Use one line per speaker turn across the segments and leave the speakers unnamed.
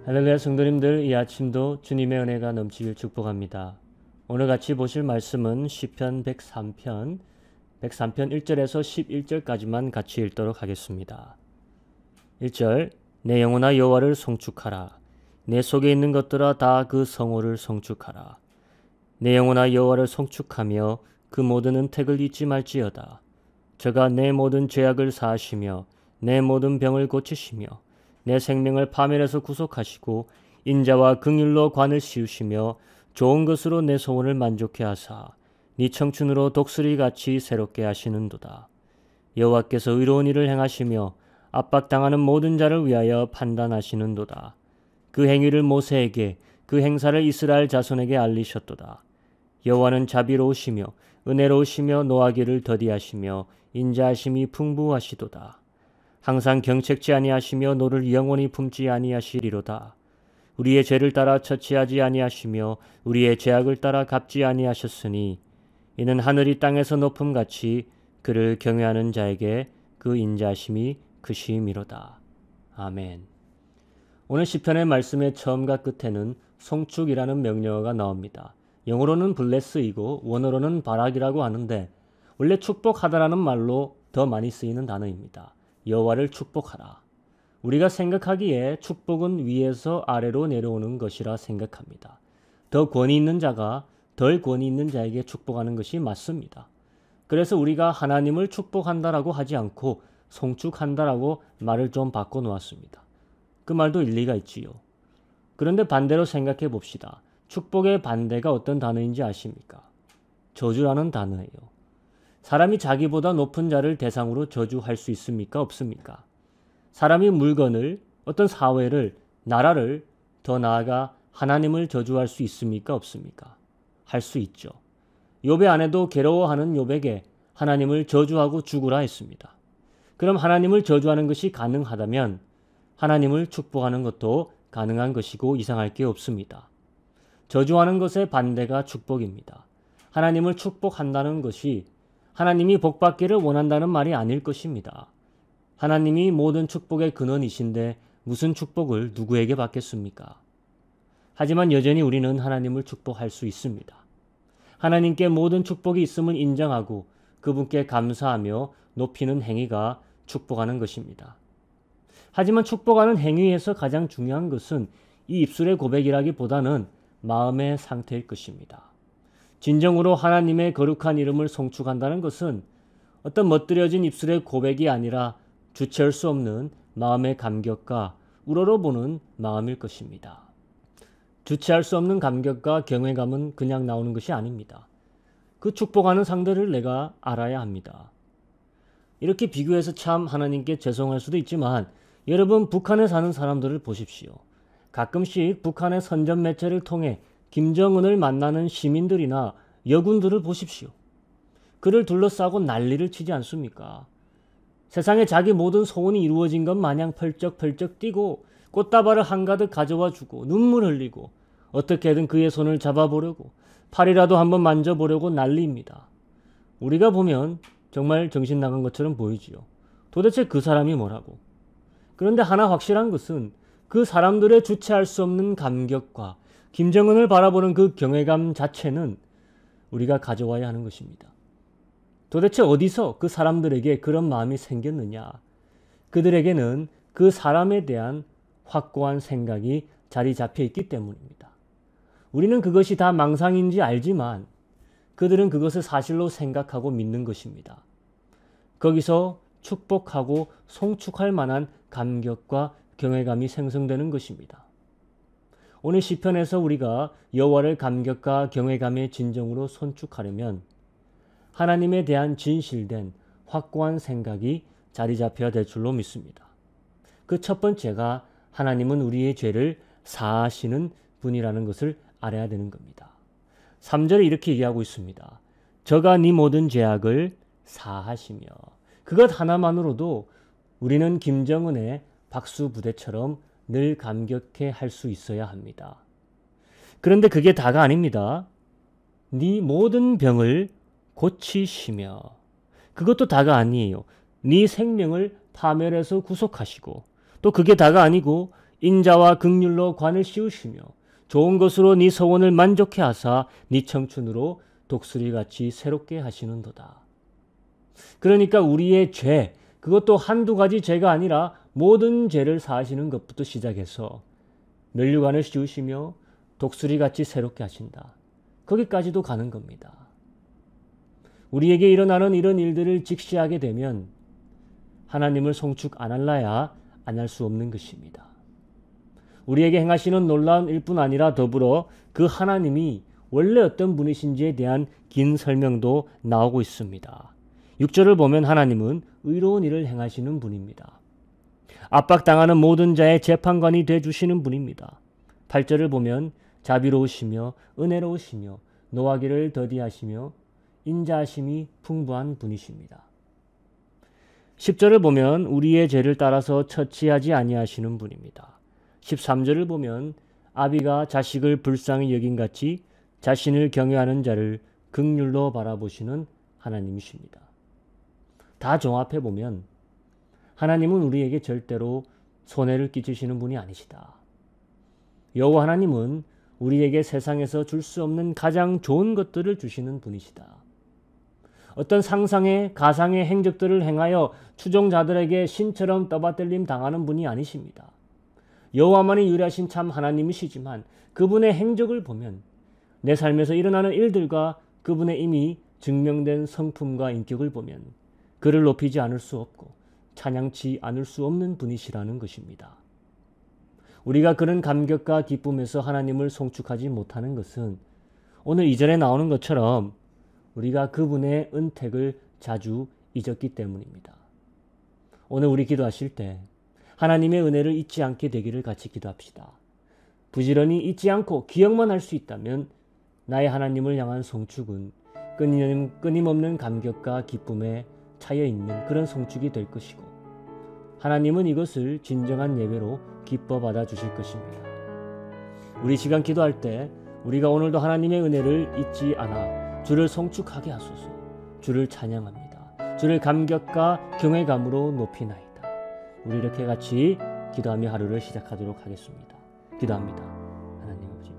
할렐루야 성도님들, 이 아침도 주님의 은혜가 넘치길 축복합니다. 오늘 같이 보실 말씀은 시편 103편 1절에서 11절까지만 같이 읽도록 하겠습니다. 1절, 내 영혼아 여호와를 송축하라. 내 속에 있는 것들아 다 그 성호를 송축하라. 내 영혼아 여호와를 송축하며 그 모든 은택을 잊지 말지어다. 저가 내 모든 죄악을 사하시며 내 모든 병을 고치시며 내 생명을 파멸에서 구속하시고 인자와 긍휼로 관을 씌우시며 좋은 것으로 내 소원을 만족해 하사 네 청춘으로 독수리같이 새롭게 하시는도다. 여호와께서 의로운 일을 행하시며 압박당하는 모든 자를 위하여 판단하시는도다. 그 행위를 모세에게 그 행사를 이스라엘 자손에게 알리셨도다. 여호와는 자비로우시며 은혜로우시며 노하기를 더디하시며 인자하심이 풍부하시도다. 항상 경책지 아니하시며 노를 영원히 품지 아니하시리로다. 우리의 죄를 따라 처치하지 아니하시며 우리의 죄악을 따라 갚지 아니하셨으니 이는 하늘이 땅에서 높음같이 그를 경외하는 자에게 그 인자하심이 크심이로다. 아멘. 오늘 시편의 말씀의 처음과 끝에는 송축이라는 명령어가 나옵니다. 영어로는 bless이고 원어로는 바락이라고 하는데 원래 축복하다라는 말로 더 많이 쓰이는 단어입니다. 여호와를 축복하라. 우리가 생각하기에 축복은 위에서 아래로 내려오는 것이라 생각합니다. 더 권위 있는 자가 덜 권위 있는 자에게 축복하는 것이 맞습니다. 그래서 우리가 하나님을 축복한다라고 하지 않고 송축한다라고 말을 좀 바꿔놓았습니다. 그 말도 일리가 있지요. 그런데 반대로 생각해 봅시다. 축복의 반대가 어떤 단어인지 아십니까? 저주라는 단어예요. 사람이 자기보다 높은 자를 대상으로 저주할 수 있습니까? 없습니까? 사람이 물건을, 어떤 사회를, 나라를, 더 나아가 하나님을 저주할 수 있습니까? 없습니까? 할 수 있죠. 욥의 아내도 괴로워하는 욥에게 하나님을 저주하고 죽으라 했습니다. 그럼 하나님을 저주하는 것이 가능하다면 하나님을 축복하는 것도 가능한 것이고 이상할 게 없습니다. 저주하는 것의 반대가 축복입니다. 하나님을 축복한다는 것이 하나님이 복받기를 원한다는 말이 아닐 것입니다. 하나님이 모든 축복의 근원이신데 무슨 축복을 누구에게 받겠습니까? 하지만 여전히 우리는 하나님을 축복할 수 있습니다. 하나님께 모든 축복이 있음을 인정하고 그분께 감사하며 높이는 행위가 축복하는 것입니다. 하지만 축복하는 행위에서 가장 중요한 것은 이 입술의 고백이라기보다는 마음의 상태일 것입니다. 진정으로 하나님의 거룩한 이름을 송축한다는 것은 어떤 멋들여진 입술의 고백이 아니라 주체할 수 없는 마음의 감격과 우러러보는 마음일 것입니다. 주체할 수 없는 감격과 경외감은 그냥 나오는 것이 아닙니다. 그 축복하는 상대를 내가 알아야 합니다. 이렇게 비교해서 참 하나님께 죄송할 수도 있지만 여러분 북한에 사는 사람들을 보십시오. 가끔씩 북한의 선전 매체를 통해 김정은을 만나는 시민들이나 여군들을 보십시오. 그를 둘러싸고 난리를 치지 않습니까? 세상에 자기 모든 소원이 이루어진 것 마냥 펄쩍펄쩍 뛰고 꽃다발을 한가득 가져와 주고 눈물 흘리고 어떻게든 그의 손을 잡아보려고 팔이라도 한번 만져보려고 난리입니다. 우리가 보면 정말 정신 나간 것처럼 보이지요. 도대체 그 사람이 뭐라고? 그런데 하나 확실한 것은 그 사람들의 주체할 수 없는 감격과 김정은을 바라보는 그 경외감 자체는 우리가 가져와야 하는 것입니다. 도대체 어디서 그 사람들에게 그런 마음이 생겼느냐? 그들에게는 그 사람에 대한 확고한 생각이 자리 잡혀 있기 때문입니다. 우리는 그것이 다 망상인지 알지만 그들은 그것을 사실로 생각하고 믿는 것입니다. 거기서 축복하고 송축할 만한 감격과 경외감이 생성되는 것입니다. 오늘 시편에서 우리가 여호와를 감격과 경외감의 진정으로 손축하려면 하나님에 대한 진실된 확고한 생각이 자리 잡혀야 될 줄로 믿습니다. 그 첫 번째가 하나님은 우리의 죄를 사하시는 분이라는 것을 알아야 되는 겁니다. 3절에 이렇게 얘기하고 있습니다. 저가 네 모든 죄악을 사하시며, 그것 하나만으로도 우리는 김정은의 박수부대처럼 늘 감격해 할 수 있어야 합니다. 그런데 그게 다가 아닙니다. 네 모든 병을 고치시며, 그것도 다가 아니에요. 네 생명을 파멸해서 구속하시고, 또 그게 다가 아니고 인자와 긍휼로 관을 씌우시며 좋은 것으로 네 서원을 만족해 하사 네 청춘으로 독수리같이 새롭게 하시는도다. 그러니까 우리의 죄, 그것도 한두 가지 죄가 아니라 모든 죄를 사하시는 것부터 시작해서 면류관을 씌우시며 독수리같이 새롭게 하신다. 거기까지도 가는 겁니다. 우리에게 일어나는 이런 일들을 직시하게 되면 하나님을 송축 안 할라야 안 할 수 없는 것입니다. 우리에게 행하시는 놀라운 일뿐 아니라 더불어 그 하나님이 원래 어떤 분이신지에 대한 긴 설명도 나오고 있습니다. 6절을 보면 하나님은 의로운 일을 행하시는 분입니다. 압박당하는 모든 자의 재판관이 되어주시는 분입니다. 8절을 보면 자비로우시며 은혜로우시며 노하기를 더디하시며 인자하심이 풍부한 분이십니다. 10절을 보면 우리의 죄를 따라서 처치하지 아니하시는 분입니다. 13절을 보면 아비가 자식을 불쌍히 여긴같이 자신을 경외하는 자를 긍휼로 바라보시는 하나님이십니다. 다 종합해 보면 하나님은 우리에게 절대로 손해를 끼치시는 분이 아니시다. 여호와 하나님은 우리에게 세상에서 줄 수 없는 가장 좋은 것들을 주시는 분이시다. 어떤 상상의 가상의 행적들을 행하여 추종자들에게 신처럼 떠받들림 당하는 분이 아니십니다. 여호와만이 유일하신 참 하나님이시지만 그분의 행적을 보면 내 삶에서 일어나는 일들과 그분의 이미 증명된 성품과 인격을 보면 그를 높이지 않을 수 없고 찬양치 않을 수 없는 분이시라는 것입니다. 우리가 그런 감격과 기쁨에서 하나님을 송축하지 못하는 것은 오늘 2절에 나오는 것처럼 우리가 그분의 은택을 자주 잊었기 때문입니다. 오늘 우리 기도하실 때 하나님의 은혜를 잊지 않게 되기를 같이 기도합시다. 부지런히 잊지 않고 기억만 할 수 있다면 나의 하나님을 향한 송축은 끊임없는 감격과 기쁨에 차여있는 그런 송축이 될 것이고 하나님은 이것을 진정한 예배로 기뻐 받아주실 것입니다. 우리 시간 기도할 때 우리가 오늘도 하나님의 은혜를 잊지 않아 주를 송축하게 하소서. 주를 찬양합니다. 주를 감격과 경외감으로 높이나이다. 우리 이렇게 같이 기도하며 하루를 시작하도록 하겠습니다. 기도합니다. 하나님 아버지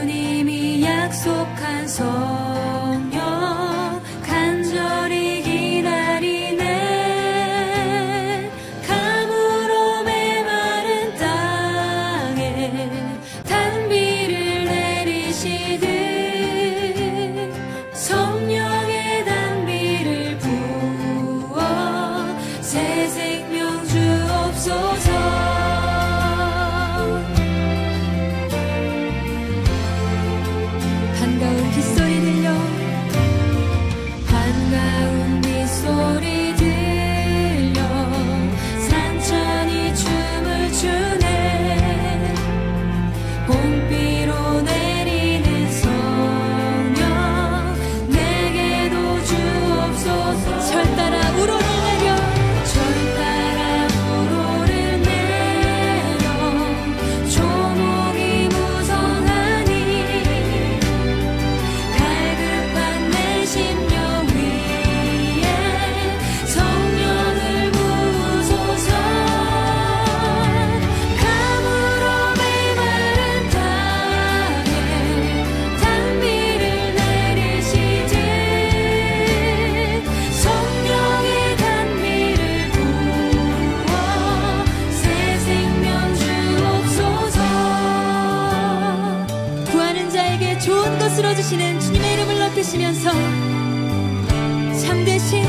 주님이 약속한 성령 간절히 기다리네. 가물어 메마른 땅에 단비를 내리시듯 성령의 단비를 부어 새 생명 주옵소서. 반가운 빗소리 들려 반가운 빗소리 들려 산천이 춤을 추네. 봄비로 내리는 성령 내게도 주옵소서. 절 따라 우러를 내려 절 따라 우러를 내려 조목이 무성하니 갈급한 내 심령 위에 성령을 부으소서. 가물어 메마른 땅에 단비를 내리시듯 성령의 단비를 부어 새 생명 주옵소서. 구하는 자에게 좋은 것을 얻으시는 주님의 이름을 높이시면서 참되신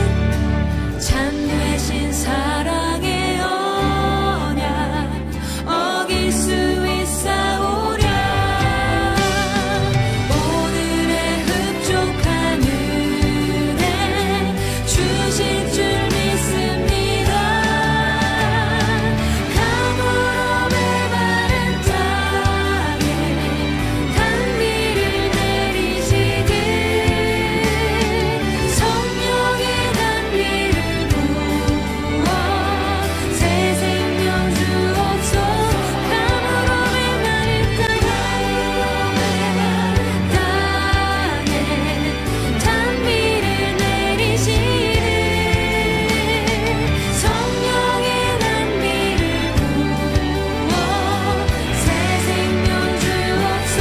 사랑의 언약 어길 수 있사오랴. 오늘의 흡족한 은혜 주실 줄 믿습니다. 가물어 메마른 땅에 단비를 내리시듯 성령의 단비를 부어 새 생명 주옵소서. 가물어 메마른 땅에 단비를 내리시듯 성령의 단비를 부어 새 생명 주옵소서.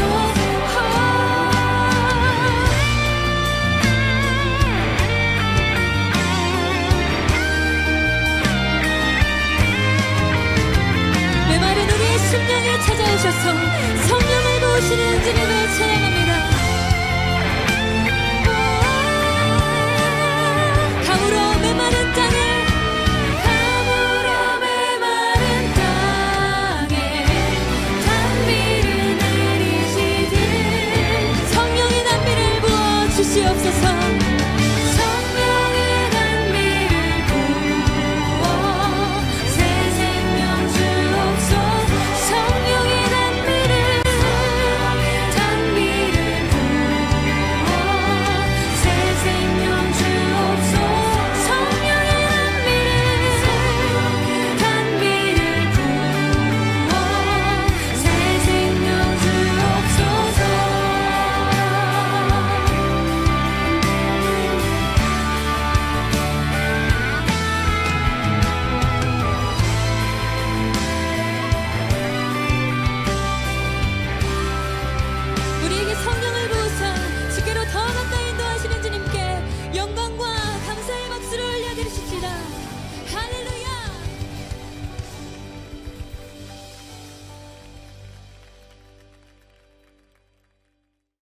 메마른 우리의 심령에 찾아오셔서 성령을 부으시는 주님을 찬양합니다.